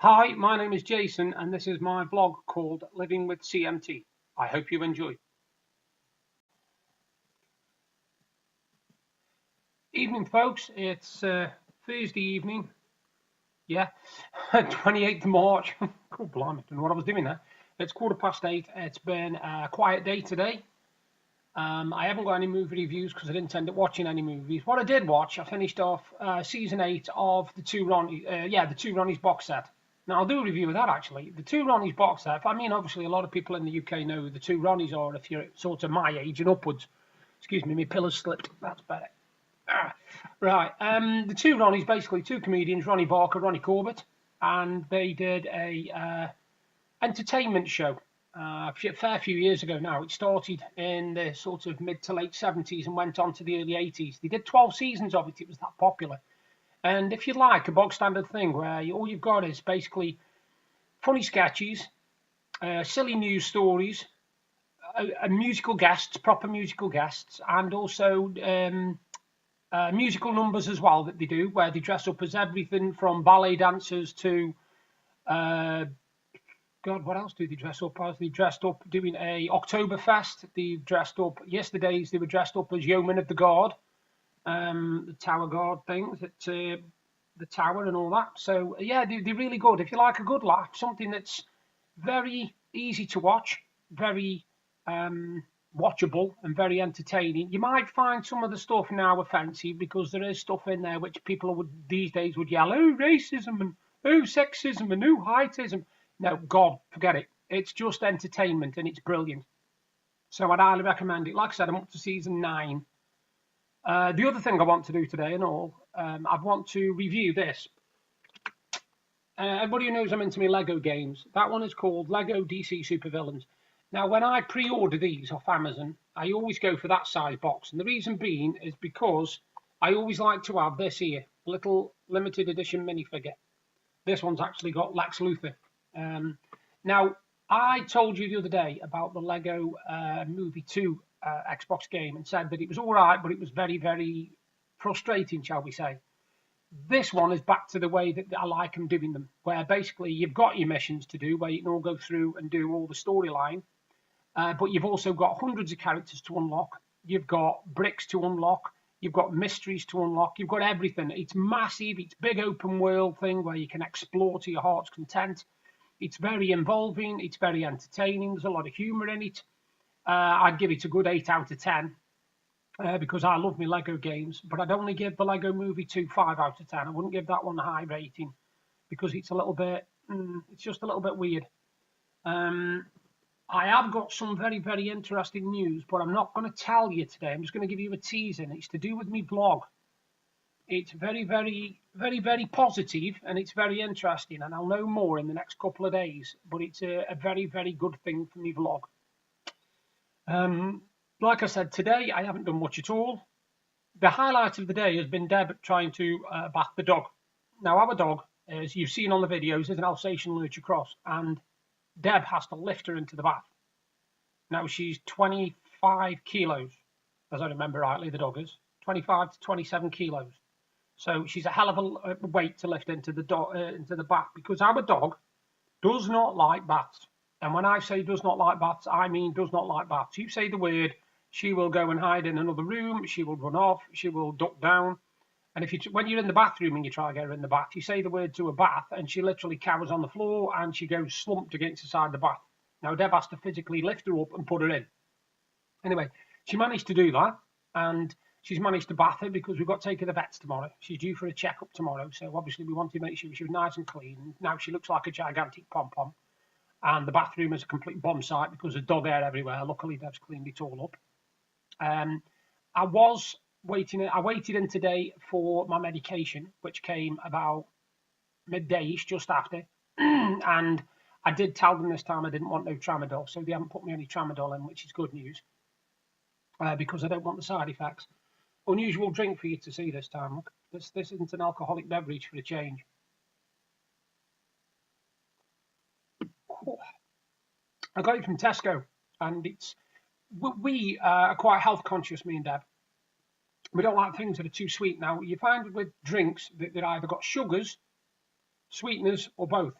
Hi, my name is Jason and this is my vlog called Living with CMT. I hope you enjoy. Evening folks, it's Thursday evening, yeah, 28th March. God blimey, I don't know what I was doing there. It's 8:15. It's been a quiet day today. I haven't got any movie reviews because I didn't end up watching any movies. What I did watch, I finished off season 8 of the two Ronnies box set. Now I'll do a review of that actually. The two Ronnies box set. I mean, obviously a lot of people in the UK know who the two Ronnies are if you're sort of my age and upwards. Excuse me, my pillows slipped. That's better. Right. The two Ronnies, basically two comedians, Ronnie Barker, Ronnie Corbett, and they did a entertainment show a fair few years ago now. It started in the sort of mid to late 70s and went on to the early 80s. They did 12 seasons of it. It was that popular. And if you like, a bog standard thing where all you've got is basically funny sketches, silly news stories, musical guests, proper musical guests, and also musical numbers as well that they do, where they dress up as everything from ballet dancers to God, what else do they dress up as? They dressed up doing a Oktoberfest. They dressed up yesterdays. They were dressed up as yeomen of the guard, the tower guard things at the tower and all that. So yeah, they're really good. If you like a good laugh, something that's very easy to watch, very watchable and very entertaining. You might find some of the stuff now offensive because there is stuff in there which people would these days would yell, oh racism and oh sexism and oh heightism. No, God, forget it. It's just entertainment and it's brilliant. So I'd highly recommend it. Like I said, I'm up to season 9. The other thing I want to do today and all, I want to review this. Everybody who knows I'm into my Lego games. That one is called Lego DC Supervillains. Now, when I pre-order these off Amazon, I always go for that size box. And the reason being is because I always like to have this here, little limited edition minifigure. This one's actually got Lex Luthor. Now, I told you the other day about the Lego Movie 2 Xbox game and said that it was all right, but it was very, very frustrating, shall we say. This one is back to the way that I like them doing them, where basically you've got your missions to do, where you can all go through and do all the storyline, but you've also got hundreds of characters to unlock. You've got bricks to unlock. You've got mysteries to unlock. You've got everything. It's massive. It's big open world thing where you can explore to your heart's content. It's very involving. It's very entertaining. There's a lot of humour in it. I'd give it a good 8 out of 10 because I love my Lego games. But I'd only give the Lego Movie 2 5 out of 10. I wouldn't give that one a high rating because it's a little bit, it's just a little bit weird. I have got some very, very interesting news, but I'm not going to tell you today. I'm just going to give you a teaser. It's to do with me vlog. It's very, very, very, very positive and it's very interesting. And I'll know more in the next couple of days. But it's a very, very good thing for me vlog. Like I said, today I haven't done much at all. The highlight of the day has been Deb trying to bath the dog. Now, our dog, as you've seen on the videos, is an Alsatian Lurcher Cross. And Deb has to lift her into the bath. Now, she's 25 kilos, as I remember rightly, the dog is. 25 to 27 kilos. So she's a hell of a weight to lift into the bath because our dog does not like baths. And when I say does not like baths, I mean does not like baths. You say the word, she will go and hide in another room. She will run off. She will duck down. And when you're in the bathroom and you try to get her in the bath, you say the word to a bath and she literally cowers on the floor and she goes slumped against the side of the bath. Now, Deb has to physically lift her up and put her in. Anyway, she managed to do that and she's managed to bath her because we've got to take her to the vets tomorrow. She's due for a checkup tomorrow. So obviously we wanted to make sure she was nice and clean. Now she looks like a gigantic pom-pom. And the bathroom is a complete bomb site because there's dog hair everywhere. Luckily, Deb's cleaned it all up. I waited in today for my medication, which came about midday-ish, just after. And I did tell them this time I didn't want no tramadol, so they haven't put me any tramadol in, which is good news, because I don't want the side effects. Unusual drink for you to see this time. Look, this isn't an alcoholic beverage for a change. I got it from Tesco, and we are quite health conscious, me and Deb. We don't like things that are too sweet. Now, you find with drinks that they've either got sugars, sweeteners, or both.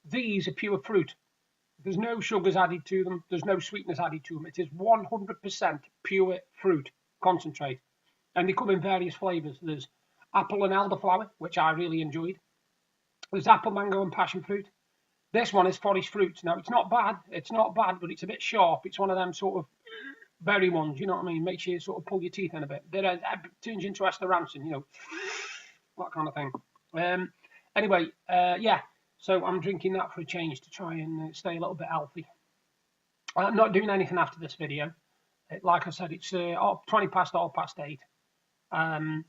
These are pure fruit. There's no sugars added to them. There's no sweetness added to them. It is 100% pure fruit concentrate. And they come in various flavours. There's apple and elderflower, which I really enjoyed. There's apple, mango, and passion fruit. This one is forest fruit. Now, it's not bad. It's not bad, but it's a bit sharp. It's one of them sort of berry ones, you know what I mean? Makes you sort of pull your teeth in a bit. It turns you into Esther Ranson, you know, that kind of thing. Anyway, yeah, so I'm drinking that for a change to try and stay a little bit healthy. I'm not doing anything after this video. Like I said, it's 20 past, 8.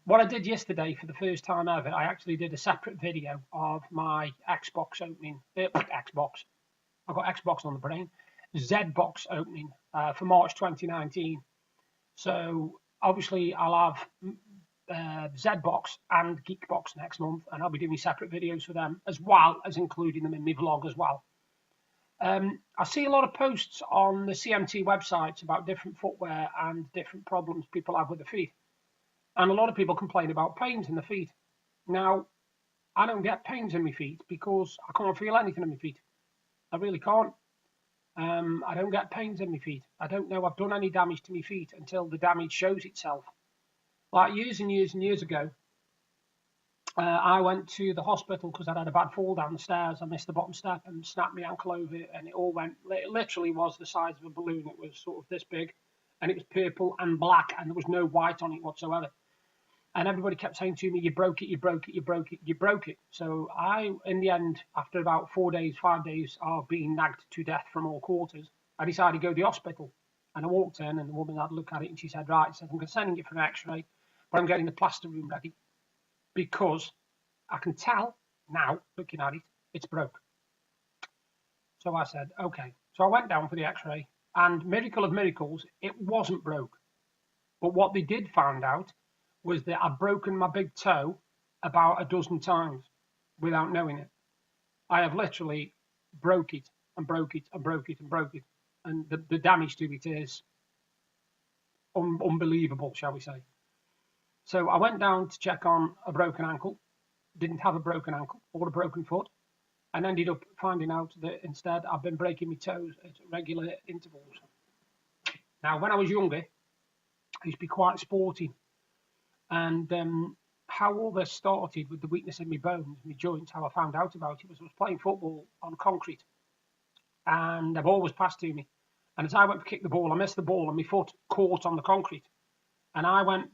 What I did yesterday for the first time ever, I actually did a separate video of my Xbox opening. Xbox. I've got Xbox on the brain. Z-Box opening for March 2019. So obviously I'll have Z-Box and Geekbox next month, and I'll be doing separate videos for them as well as including them in my vlog as well. I see a lot of posts on the CMT websites about different footwear and different problems people have with their feet. And a lot of people complain about pains in the feet. Now, I don't get pains in my feet because I can't feel anything in my feet. I really can't. I don't get pains in my feet. I don't know I've done any damage to my feet until the damage shows itself. Like years and years and years ago, I went to the hospital because I'd had a bad fall down the stairs. I missed the bottom step and snapped my ankle over it, and it all went, it literally was the size of a balloon. It was sort of this big, and it was purple and black, and there was no white on it whatsoever. And everybody kept saying to me, you broke it, you broke it, you broke it, you broke it. So I, in the end, after about 4 days, 5 days of being nagged to death from all quarters, I decided to go to the hospital. And I walked in, and the woman had a look at it, and she said, right, she said, I'm sending you for an x-ray, but I'm getting the plaster room ready because I can tell now, looking at it, it's broke. So I said, okay. So I went down for the x-ray, and miracle of miracles, it wasn't broke. But what they did find out was that I'd broken my big toe about a dozen times without knowing it. I have literally broke it and broke it and broke it and broke it. And the damage to it is unbelievable, shall we say. So I went down to check on a broken ankle, didn't have a broken ankle or a broken foot, and ended up finding out that instead I've been breaking my toes at regular intervals. Now, when I was younger, I used to be quite sporty. And how all this started with the weakness in my bones, my joints, how I found out about it was I was playing football on concrete, and the ball was passed to me. And as I went to kick the ball, I missed the ball, and my foot caught on the concrete. And I went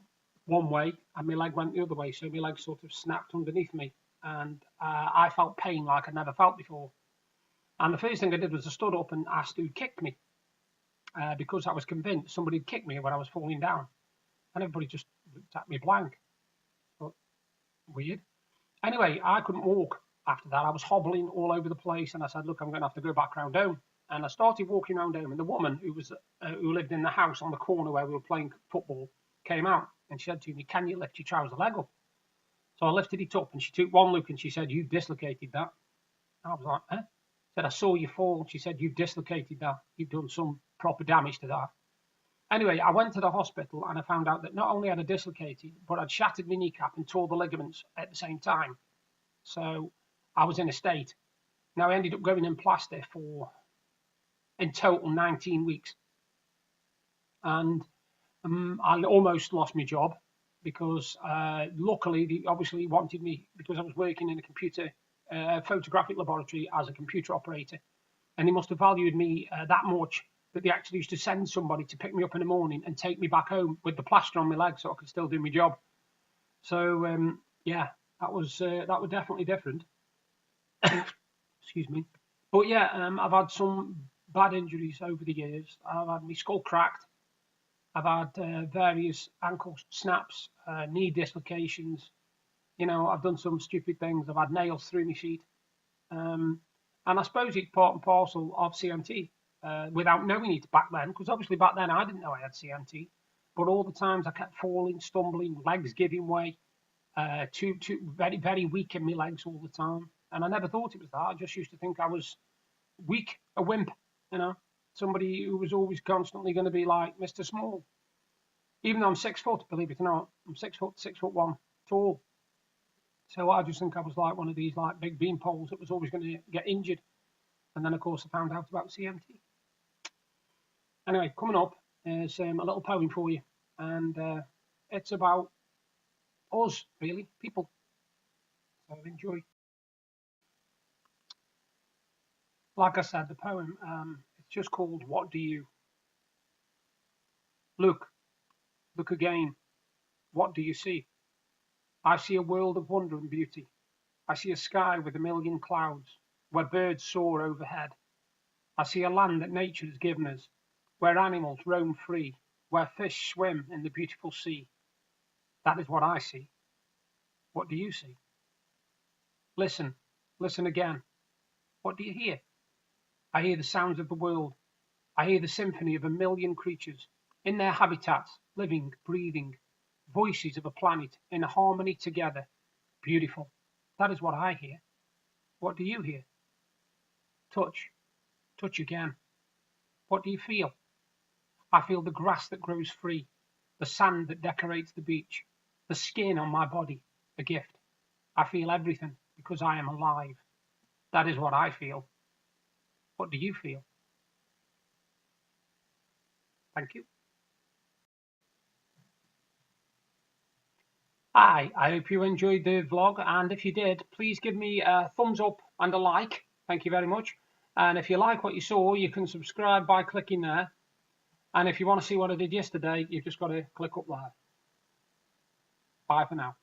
one way, and my leg went the other way, so my leg sort of snapped underneath me, and I felt pain like I'd never felt before. And the first thing I did was I stood up and asked who kicked me, because I was convinced somebody had kicked me when I was falling down. And everybody just looked at me blank. But weird. Anyway, I couldn't walk after that. I was hobbling all over the place, and I said, look, I'm going to have to go back round home. And I started walking around home, and the woman who lived in the house on the corner where we were playing football came out, and she said to me, can you lift your trouser leg up? So I lifted it up, and she took one look, and she said, you've dislocated that. I was like, huh? She said, I saw you fall. She said, you've dislocated that. You've done some proper damage to that. Anyway, I went to the hospital, and I found out that not only had I dislocated, but I'd shattered my kneecap and tore the ligaments at the same time. So I was in a state. Now, I ended up going in plaster for, in total, 19 weeks. And I almost lost my job because luckily they obviously wanted me, because I was working in a computer photographic laboratory as a computer operator. And they must have valued me that much that they actually used to send somebody to pick me up in the morning and take me back home with the plaster on my leg so I could still do my job. So yeah, that was definitely different. Excuse me. But yeah, I've had some bad injuries over the years. I've had my skull cracked. I've had various ankle snaps, knee dislocations. You know, I've done some stupid things. I've had nails through my feet. And I suppose it's part and parcel of CMT. Without knowing it back then, because obviously back then I didn't know I had CMT, but all the times I kept falling, stumbling, legs giving way, very, very weak in my legs all the time, and I never thought it was that. I just used to think I was weak, a wimp, you know, somebody who was always constantly going to be like Mr. Small, even though I'm 6 foot, believe it or not. I'm 6 foot, 6'1" tall, so I just think I was like one of these like big bean poles that was always going to get injured. And then, of course, I found out about CMT. Anyway, coming up is a little poem for you. And it's about us, really, people. So enjoy. Like I said, the poem, it's just called What Do You? Look again. What do you see? I see a world of wonder and beauty. I see a sky with a million clouds, where birds soar overhead. I see a land that nature has given us, where animals roam free, where fish swim in the beautiful sea. That is what I see. What do you see? Listen again. What do you hear? I hear the sounds of the world. I hear the symphony of a million creatures, in their habitats, living, breathing, voices of a planet in harmony together. Beautiful. That is what I hear. What do you hear? Touch again. What do you feel? I feel the grass that grows free, the sand that decorates the beach, the skin on my body, a gift. I feel everything because I am alive. That is what I feel. What do you feel? Thank you. Hi, I hope you enjoyed the vlog, and if you did, please give me a thumbs up and a like. Thank you very much. And if you like what you saw, you can subscribe by clicking there. And if you want to see what I did yesterday, you've just got to click up there. Bye for now.